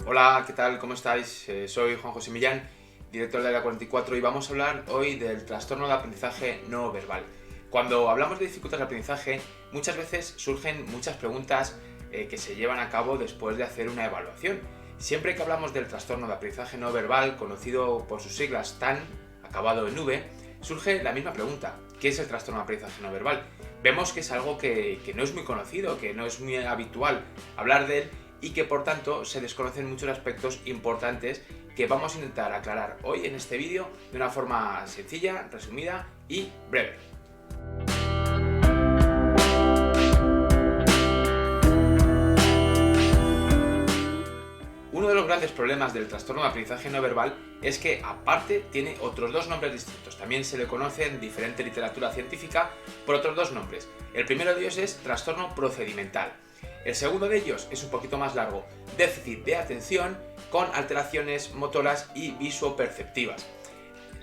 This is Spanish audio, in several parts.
Hola, ¿qué tal? ¿Cómo estáis? Soy Juan José Millán, director de Área 44 y vamos a hablar hoy del trastorno de aprendizaje no verbal. Cuando hablamos de dificultades de aprendizaje, muchas veces surgen muchas preguntas que se llevan a cabo después de hacer una evaluación. Siempre que hablamos del trastorno de aprendizaje no verbal, conocido por sus siglas TAN, acabado en V, surge la misma pregunta: ¿qué es el trastorno de aprendizaje no verbal? Vemos que es algo que no es muy conocido, que no es muy habitual hablar de él y que por tanto se desconocen muchos aspectos importantes que vamos a intentar aclarar hoy en este vídeo de una forma sencilla, resumida y breve. Uno de los grandes problemas del trastorno de aprendizaje no verbal es que aparte tiene otros dos nombres distintos. También se le conoce en diferente literatura científica por otros dos nombres. El primero de ellos es trastorno procedimental. El segundo de ellos es un poquito más largo: déficit de atención con alteraciones motoras y visuoperceptivas.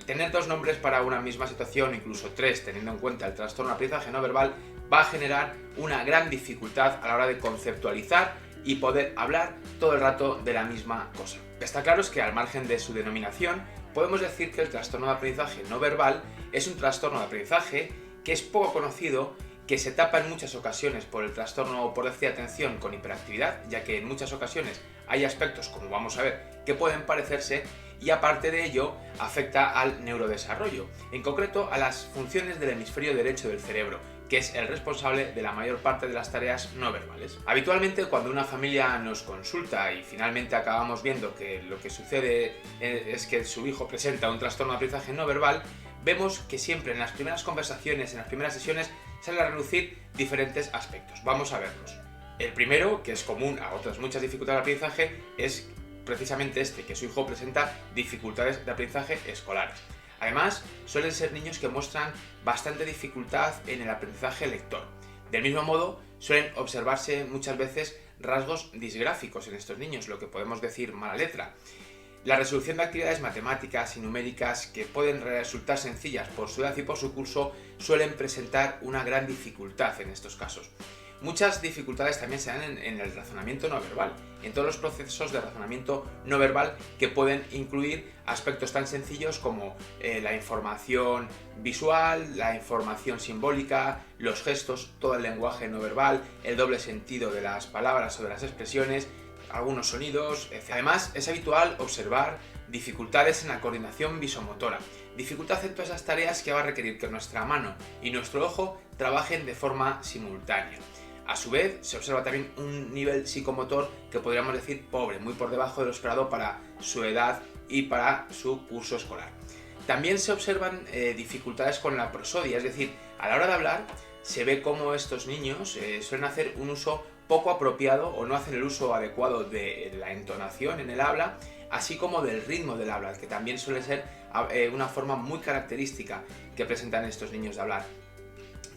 Tener dos nombres para una misma situación, incluso tres, teniendo en cuenta el trastorno de aprendizaje no verbal, va a generar una gran dificultad a la hora de conceptualizar y poder hablar todo el rato de la misma cosa. Lo que está claro es que, al margen de su denominación, podemos decir que el trastorno de aprendizaje no verbal es un trastorno de aprendizaje que es poco conocido, que se tapa en muchas ocasiones por el trastorno por déficit de atención con hiperactividad, ya que en muchas ocasiones hay aspectos, como vamos a ver, que pueden parecerse, y aparte de ello afecta al neurodesarrollo, en concreto a las funciones del hemisferio derecho del cerebro, que es el responsable de la mayor parte de las tareas no verbales. Habitualmente, cuando una familia nos consulta y finalmente acabamos viendo que lo que sucede es que su hijo presenta un trastorno de aprendizaje no verbal, vemos que siempre en las primeras conversaciones, en las primeras sesiones, salen a relucir diferentes aspectos. Vamos a verlos. El primero, que es común a otras muchas dificultades de aprendizaje, es precisamente este, que su hijo presenta dificultades de aprendizaje escolares. Además, suelen ser niños que muestran bastante dificultad en el aprendizaje lector. Del mismo modo, suelen observarse muchas veces rasgos disgráficos en estos niños, lo que podemos decir mala letra. La resolución de actividades matemáticas y numéricas, que pueden resultar sencillas por su edad y por su curso, suelen presentar una gran dificultad en estos casos. Muchas dificultades también se dan en el razonamiento no verbal, en todos los procesos de razonamiento no verbal, que pueden incluir aspectos tan sencillos como la información visual, la información simbólica, los gestos, todo el lenguaje no verbal, el doble sentido de las palabras o de las expresiones, algunos sonidos, etc. Además, es habitual observar dificultades en la coordinación visomotora, dificultad en todas esas tareas que va a requerir que nuestra mano y nuestro ojo trabajen de forma simultánea. A su vez, se observa también un nivel psicomotor que podríamos decir pobre, muy por debajo de lo esperado para su edad y para su curso escolar. También se observan dificultades con la prosodia, es decir, a la hora de hablar se ve cómo estos niños suelen hacer un uso poco apropiado o no hacen el uso adecuado de la entonación en el habla, así como del ritmo del habla, que también suele ser una forma muy característica que presentan estos niños de hablar.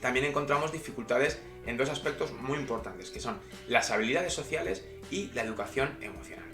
También encontramos dificultades en dos aspectos muy importantes, que son las habilidades sociales y la educación emocional.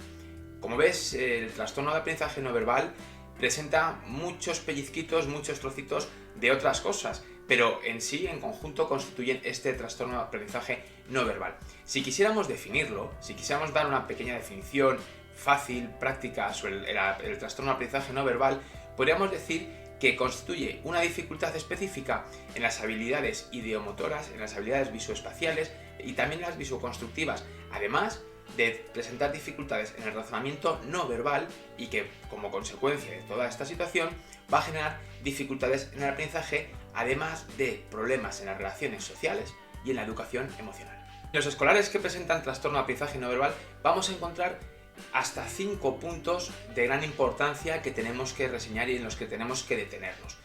Como ves, el trastorno de aprendizaje no verbal presenta muchos pellizquitos, muchos trocitos de otras cosas, pero en sí, en conjunto, constituyen este trastorno de aprendizaje no verbal. Si quisiéramos definirlo, si quisiéramos dar una pequeña definición fácil, práctica sobre el trastorno de aprendizaje no verbal, podríamos decir que constituye una dificultad específica en las habilidades ideomotoras, en las habilidades visoespaciales y también las visoconstructivas, además de presentar dificultades en el razonamiento no verbal, y que, como consecuencia de toda esta situación, va a generar dificultades en el aprendizaje, además de problemas en las relaciones sociales y en la educación emocional. En los escolares que presentan trastorno de aprendizaje no verbal vamos a encontrar hasta 5 puntos de gran importancia que tenemos que reseñar y en los que tenemos que detenernos.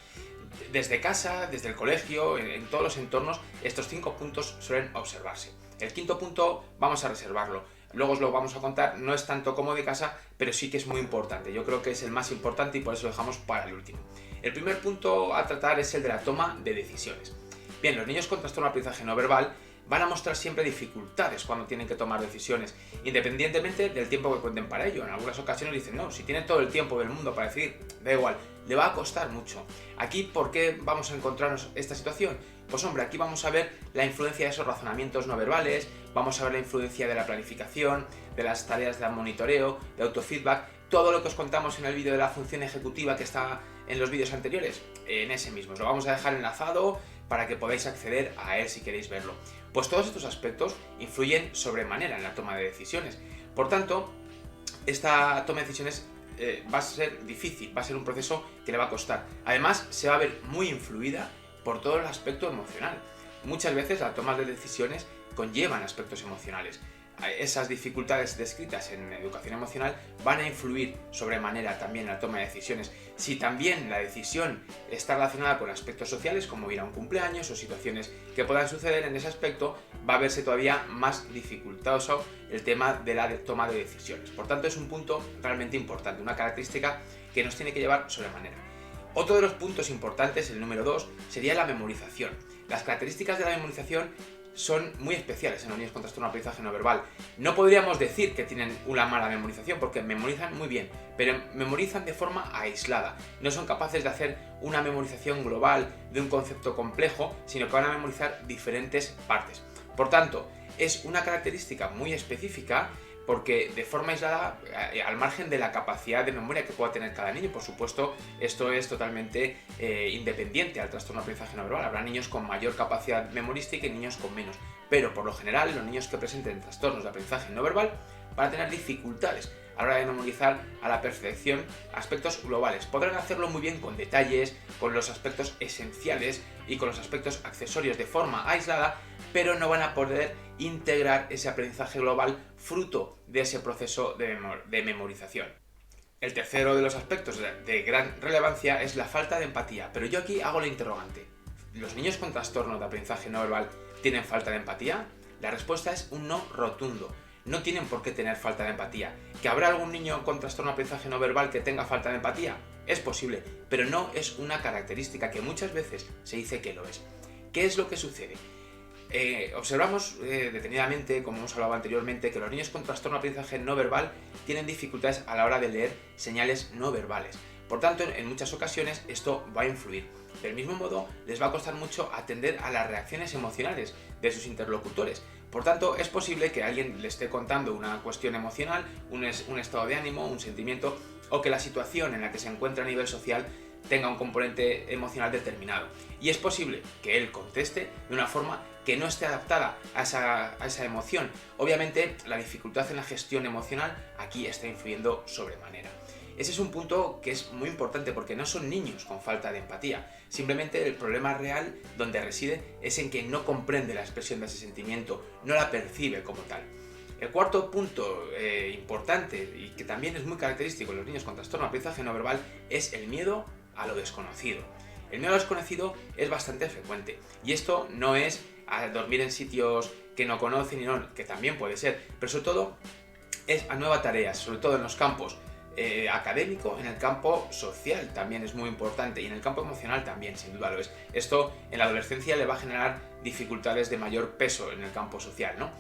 Desde casa, desde el colegio, en todos los entornos, estos 5 puntos suelen observarse. El quinto punto vamos a reservarlo, luego os lo vamos a contar, no es tanto como de casa, pero sí que es muy importante. Yo creo que es el más importante y por eso lo dejamos para el último. El primer punto a tratar es el de la toma de decisiones. Bien, los niños con trastorno de aprendizaje no verbal van a mostrar siempre dificultades cuando tienen que tomar decisiones, independientemente del tiempo que cuenten para ello. En algunas ocasiones dicen, no, si tiene todo el tiempo del mundo para decidir, da igual, le va a costar mucho. Aquí, ¿por qué vamos a encontrarnos esta situación? Pues hombre, aquí vamos a ver la influencia de esos razonamientos no verbales, vamos a ver la influencia de la planificación, de las tareas de monitoreo, de autofeedback, todo lo que os contamos en el vídeo de la función ejecutiva que está en los vídeos anteriores, en ese mismo. Os lo vamos a dejar enlazado para que podáis acceder a él si queréis verlo. Pues todos estos aspectos influyen sobremanera en la toma de decisiones. Por tanto, esta toma de decisiones va a ser difícil, va a ser un proceso que le va a costar. Además, se va a ver muy influida por todo el aspecto emocional. Muchas veces las tomas de decisiones conllevan aspectos emocionales. Esas dificultades descritas en educación emocional van a influir sobremanera también en la toma de decisiones. Si también la decisión está relacionada con aspectos sociales, como ir a un cumpleaños o situaciones que puedan suceder en ese aspecto, va a verse todavía más dificultoso el tema de la toma de decisiones. Por tanto, es un punto realmente importante, una característica que nos tiene que llevar sobremanera. Otro de los puntos importantes, el número 2, sería la memorización. Las características de la memorización son muy especiales en los niños con trastorno de aprendizaje no verbal. No podríamos decir que tienen una mala memorización porque memorizan muy bien, pero memorizan de forma aislada. No son capaces de hacer una memorización global de un concepto complejo, sino que van a memorizar diferentes partes. Por tanto, es una característica muy específica porque de forma aislada, al margen de la capacidad de memoria que pueda tener cada niño. Por supuesto, esto es totalmente independiente al trastorno de aprendizaje no verbal. Habrá niños con mayor capacidad memorística y niños con menos. Pero por lo general, los niños que presenten trastornos de aprendizaje no verbal van a tener dificultades a la hora de memorizar a la perfección aspectos globales. Podrán hacerlo muy bien con detalles, con los aspectos esenciales y con los aspectos accesorios de forma aislada, pero no van a poder integrar ese aprendizaje global fruto de ese proceso de memorización. El tercero de los aspectos de gran relevancia es la falta de empatía, pero yo aquí hago la interrogante. ¿Los niños con trastorno de aprendizaje no verbal tienen falta de empatía? La respuesta es un no rotundo. No tienen por qué tener falta de empatía. ¿Que habrá algún niño con trastorno de aprendizaje no verbal que tenga falta de empatía? Es posible, pero no es una característica que muchas veces se dice que lo es. ¿Qué es lo que sucede? Observamos detenidamente, como hemos hablado anteriormente, que los niños con trastorno de aprendizaje no verbal tienen dificultades a la hora de leer señales no verbales. Por tanto, en muchas ocasiones esto va a influir. Del mismo modo, les va a costar mucho atender a las reacciones emocionales de sus interlocutores. Por tanto, es posible que alguien le esté contando una cuestión emocional, un estado de ánimo, un sentimiento, o que la situación en la que se encuentra a nivel social tenga un componente emocional determinado. Y es posible que él conteste de una forma que no esté adaptada a esa emoción. Obviamente, la dificultad en la gestión emocional aquí está influyendo sobremanera. Ese es un punto que es muy importante porque no son niños con falta de empatía. Simplemente el problema real donde reside es en que no comprende la expresión de ese sentimiento, no la percibe como tal. El cuarto punto importante y que también es muy característico en los niños con trastorno de aprendizaje no verbal es el miedo a lo desconocido. El miedo a lo desconocido es bastante frecuente y esto no es a dormir en sitios que no conocen y no, que también puede ser, pero sobre todo es a nuevas tareas, sobre todo en los campos académico, en el campo social también es muy importante y en el campo emocional también, sin duda lo es. Esto en la adolescencia le va a generar dificultades de mayor peso en el campo social, ¿no?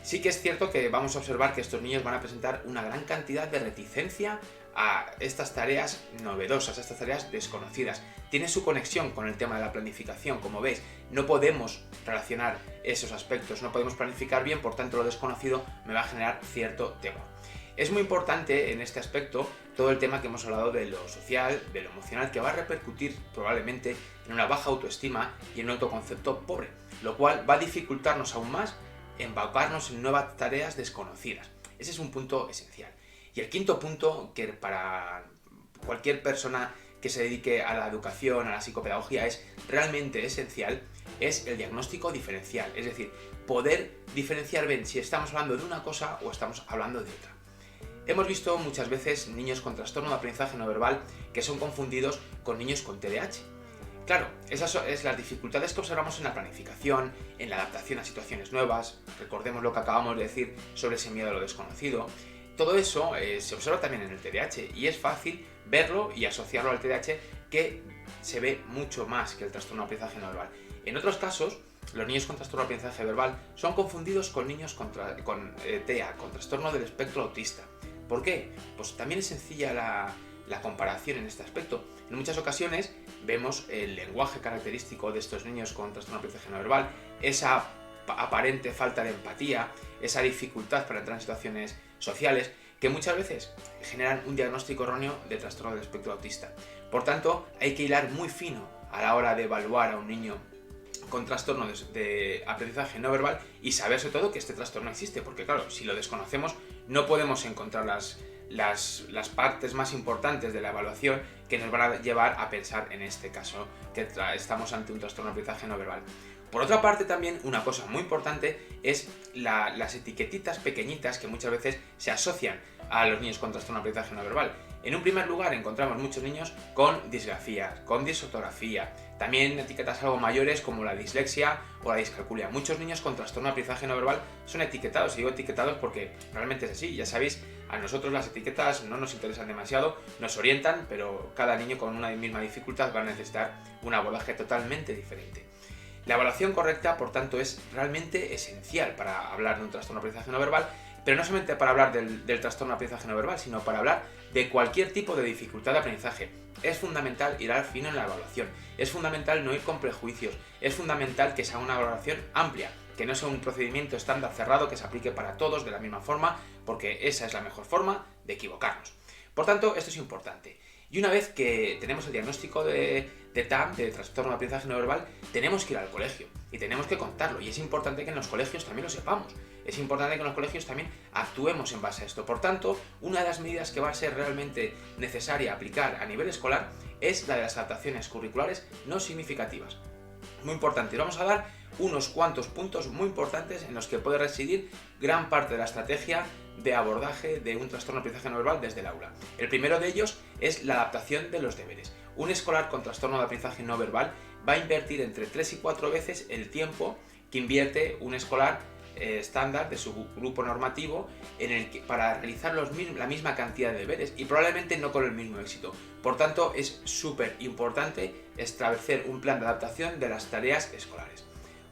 Sí que es cierto que vamos a observar que estos niños van a presentar una gran cantidad de reticencia a estas tareas novedosas, a estas tareas desconocidas. Tiene su conexión con el tema de la planificación, como veis. No podemos relacionar esos aspectos, no podemos planificar bien, por tanto lo desconocido me va a generar cierto temor. Es muy importante en este aspecto todo el tema que hemos hablado de lo social, de lo emocional, que va a repercutir probablemente en una baja autoestima y en un autoconcepto pobre, lo cual va a dificultarnos aún más embaucarnos en nuevas tareas desconocidas. Ese es un punto esencial. Y el quinto punto, que para cualquier persona que se dedique a la educación, a la psicopedagogía, es realmente esencial, es el diagnóstico diferencial. Es decir, poder diferenciar bien si estamos hablando de una cosa o estamos hablando de otra. Hemos visto muchas veces niños con trastorno de aprendizaje no verbal que son confundidos con niños con TDAH. Claro, esas son las dificultades que observamos en la planificación, en la adaptación a situaciones nuevas. Recordemos lo que acabamos de decir sobre ese miedo a lo desconocido. Todo eso se observa también en el TDAH y es fácil verlo y asociarlo al TDAH, que se ve mucho más que el trastorno de aprendizaje no verbal. En otros casos, los niños con trastorno de aprendizaje verbal son confundidos con niños con TEA, con trastorno del espectro autista. ¿Por qué? Pues también es sencilla la comparación en este aspecto. En muchas ocasiones vemos el lenguaje característico de estos niños con trastorno de aprendizaje no verbal, esa aparente falta de empatía, esa dificultad para entrar en situaciones sociales, que muchas veces generan un diagnóstico erróneo de trastorno del espectro autista. Por tanto, hay que hilar muy fino a la hora de evaluar a un niño con trastorno de aprendizaje no verbal y saber sobre todo que este trastorno existe, porque claro, si lo desconocemos no podemos encontrar las partes más importantes de la evaluación que nos van a llevar a pensar en este caso que estamos ante un trastorno de aprendizaje no verbal. Por otra parte también una cosa muy importante es las etiquetitas pequeñitas que muchas veces se asocian a los niños con trastorno de aprendizaje no verbal. En un primer lugar encontramos muchos niños con disgrafía, con disortografía, también etiquetas algo mayores como la dislexia o la discalculia. Muchos niños con trastorno de aprendizaje no verbal son etiquetados, y digo etiquetados porque realmente es así, ya sabéis, a nosotros las etiquetas no nos interesan demasiado, nos orientan, pero cada niño con una misma dificultad va a necesitar un abordaje totalmente diferente. La evaluación correcta, por tanto, es realmente esencial para hablar de un trastorno de aprendizaje no verbal, pero no solamente para hablar del trastorno de aprendizaje no verbal, sino para hablar de cualquier tipo de dificultad de aprendizaje. Es fundamental ir al fino en la evaluación, es fundamental no ir con prejuicios, es fundamental que sea una evaluación amplia, que no sea un procedimiento estándar cerrado que se aplique para todos de la misma forma, porque esa es la mejor forma de equivocarnos. Por tanto, esto es importante. Y una vez que tenemos el diagnóstico de TAM, de trastorno de aprendizaje no verbal, tenemos que ir al colegio y tenemos que contarlo. Y es importante que en los colegios también lo sepamos. Es importante que en los colegios también actuemos en base a esto. Por tanto, una de las medidas que va a ser realmente necesaria aplicar a nivel escolar es la de las adaptaciones curriculares no significativas. Muy importante. Vamos a dar unos cuantos puntos muy importantes en los que puede residir gran parte de la estrategia de abordaje de un trastorno de aprendizaje no verbal desde el aula. El primero de ellos es la adaptación de los deberes. Un escolar con trastorno de aprendizaje no verbal va a invertir entre 3 y 4 veces el tiempo que invierte un escolar estándar de su grupo normativo para realizar la misma cantidad de deberes y probablemente no con el mismo éxito. Por tanto, es súper importante establecer un plan de adaptación de las tareas escolares.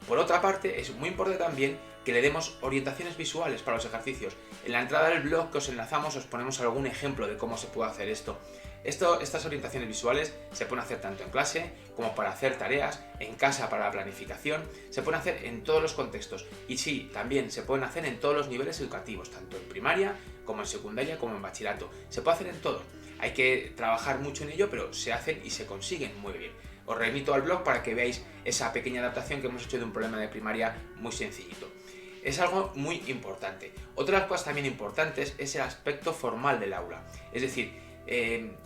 Por otra parte, es muy importante también que le demos orientaciones visuales para los ejercicios. En la entrada del blog que os enlazamos os ponemos algún ejemplo de cómo se puede hacer esto. Estas orientaciones visuales se pueden hacer tanto en clase como para hacer tareas, en casa para la planificación, se pueden hacer en todos los contextos y sí, también se pueden hacer en todos los niveles educativos, tanto en primaria como en secundaria como en bachillerato. Se puede hacer en todo. Hay que trabajar mucho en ello, pero se hacen y se consiguen muy bien. Os remito al blog para que veáis esa pequeña adaptación que hemos hecho de un problema de primaria muy sencillito. Es algo muy importante. Otra de las cosas también importantes es el aspecto formal del aula. Es decir,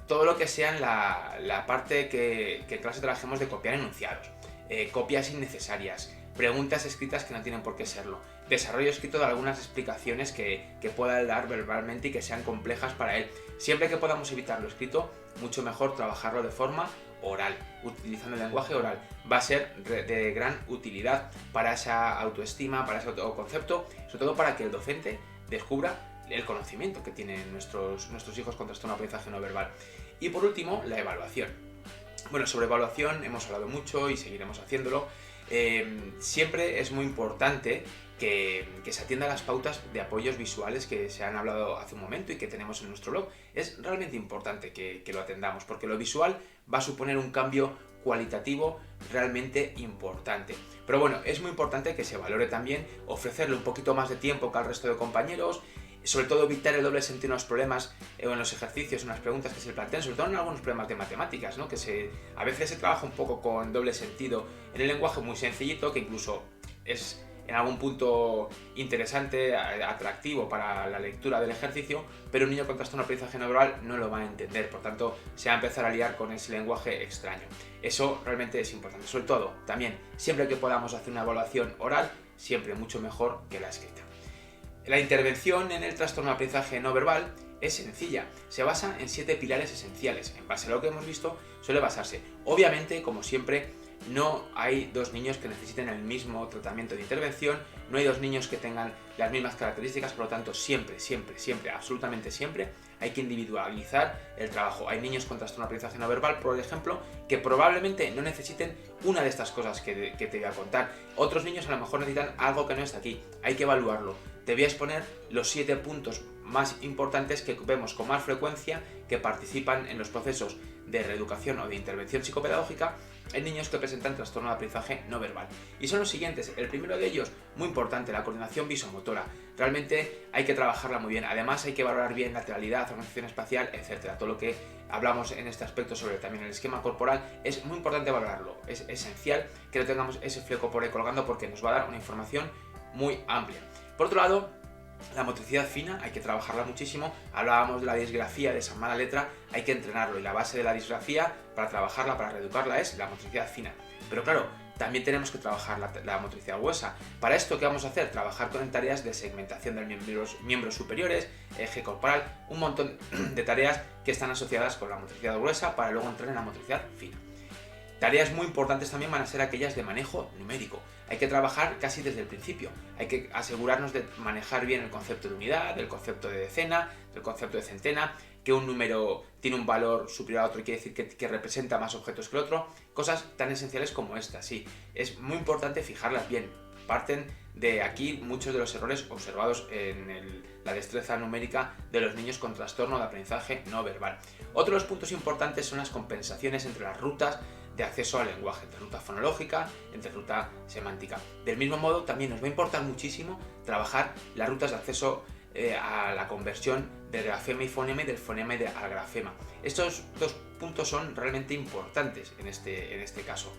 todo lo que sea en la parte que en clase trabajemos de copiar enunciados, copias innecesarias, preguntas escritas que no tienen por qué serlo, desarrollo escrito de algunas explicaciones que pueda dar verbalmente y que sean complejas para él. Siempre que podamos evitar lo escrito, mucho mejor trabajarlo de forma oral, utilizando el lenguaje oral. Va a ser de gran utilidad para esa autoestima, para ese autoconcepto, sobre todo para que el docente descubra el conocimiento que tienen nuestros hijos con trastorno de aprendizaje no verbal. Y por último, la evaluación. Bueno, sobre evaluación hemos hablado mucho y seguiremos haciéndolo. Siempre es muy importante que se atienda a las pautas de apoyos visuales que se han hablado hace un momento y que tenemos en nuestro blog. Es realmente importante que lo atendamos, porque lo visual va a suponer un cambio cualitativo realmente importante. Pero bueno, es muy importante que se valore también, ofrecerle un poquito más de tiempo que al resto de compañeros, sobre todo evitar el doble sentido en los problemas o en los ejercicios, en las preguntas que se plantean, sobre todo en algunos problemas de matemáticas, ¿no? A veces se trabaja un poco con doble sentido en el lenguaje muy sencillito, que incluso es en algún punto interesante, atractivo para la lectura del ejercicio, pero un niño con trastorno de aprendizaje no verbal no lo va a entender, por tanto se va a empezar a liar con ese lenguaje extraño. Eso realmente es importante, sobre todo también siempre que podamos hacer una evaluación oral, siempre mucho mejor que la escrita. La intervención en el trastorno de aprendizaje no verbal es sencilla, se basa en 7 pilares esenciales. En base a lo que hemos visto, suele basarse. Obviamente, como siempre, no hay dos niños que necesiten el mismo tratamiento de intervención, no hay dos niños que tengan las mismas características, por lo tanto, siempre, absolutamente siempre, hay que individualizar el trabajo. Hay niños con trastorno de aprendizaje no verbal, por ejemplo, que probablemente no necesiten una de estas cosas que te voy a contar. Otros niños a lo mejor necesitan algo que no está aquí, hay que evaluarlo. Te voy a exponer los 7 puntos más importantes que vemos con más frecuencia que participan en los procesos de reeducación o de intervención psicopedagógica en niños que presentan trastorno de aprendizaje no verbal. Y son los siguientes. El primero de ellos, muy importante, la coordinación visomotora. Realmente hay que trabajarla muy bien. Además hay que valorar bien lateralidad, organización espacial, etcétera. Todo lo que hablamos en este aspecto sobre también el esquema corporal es muy importante valorarlo. Es esencial que no tengamos ese fleco por ahí colgando porque nos va a dar una información muy amplia. Por otro lado, la motricidad fina hay que trabajarla muchísimo. Hablábamos de la disgrafía, de esa mala letra, hay que entrenarlo y la base de la disgrafía para trabajarla, para reeducarla es la motricidad fina. Pero claro, también tenemos que trabajar la motricidad gruesa. Para esto, ¿qué vamos a hacer? Trabajar con tareas de segmentación de miembros superiores, eje corporal, un montón de tareas que están asociadas con la motricidad gruesa para luego entrar en la motricidad fina. Tareas muy importantes también van a ser aquellas de manejo numérico. Hay que trabajar casi desde el principio. Hay que asegurarnos de manejar bien el concepto de unidad, el concepto de decena, el concepto de centena, que un número tiene un valor superior a otro quiere decir que representa más objetos que el otro. Cosas tan esenciales como estas, sí. Es muy importante fijarlas bien. Parten de aquí muchos de los errores observados en la destreza numérica de los niños con trastorno de aprendizaje no verbal. Otro de los puntos importantes son las compensaciones entre las rutas de acceso al lenguaje, entre ruta fonológica, entre ruta semántica. Del mismo modo, también nos va a importar muchísimo trabajar las rutas de acceso a la conversión del grafema y fonema y del fonema y al grafema. Estos dos puntos son realmente importantes en este caso.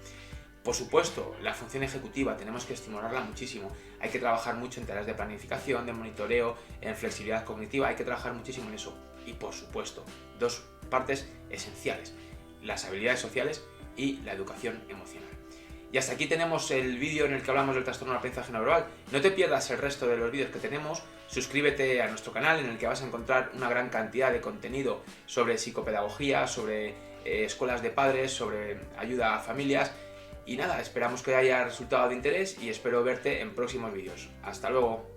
Por supuesto, la función ejecutiva tenemos que estimularla muchísimo. Hay que trabajar mucho en tareas de planificación, de monitoreo, en flexibilidad cognitiva, hay que trabajar muchísimo en eso. Y por supuesto, dos partes esenciales, las habilidades sociales y la educación emocional. Y hasta aquí tenemos el vídeo en el que hablamos del trastorno de aprendizaje no verbal. No te pierdas el resto de los vídeos que tenemos, suscríbete a nuestro canal en el que vas a encontrar una gran cantidad de contenido sobre psicopedagogía, sobre escuelas de padres, sobre ayuda a familias. Y nada, esperamos que haya resultado de interés y espero verte en próximos vídeos. ¡Hasta luego!